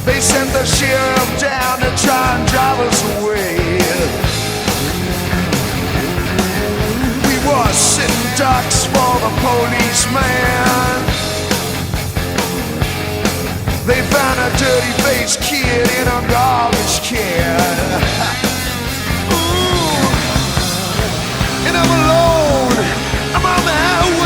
They sent the sheriff down to try and drive us away. We were sitting ducks for the policeman. They found a dirty-faced kid in a garbage can. Ooh. And I'm alone. I'm on my way.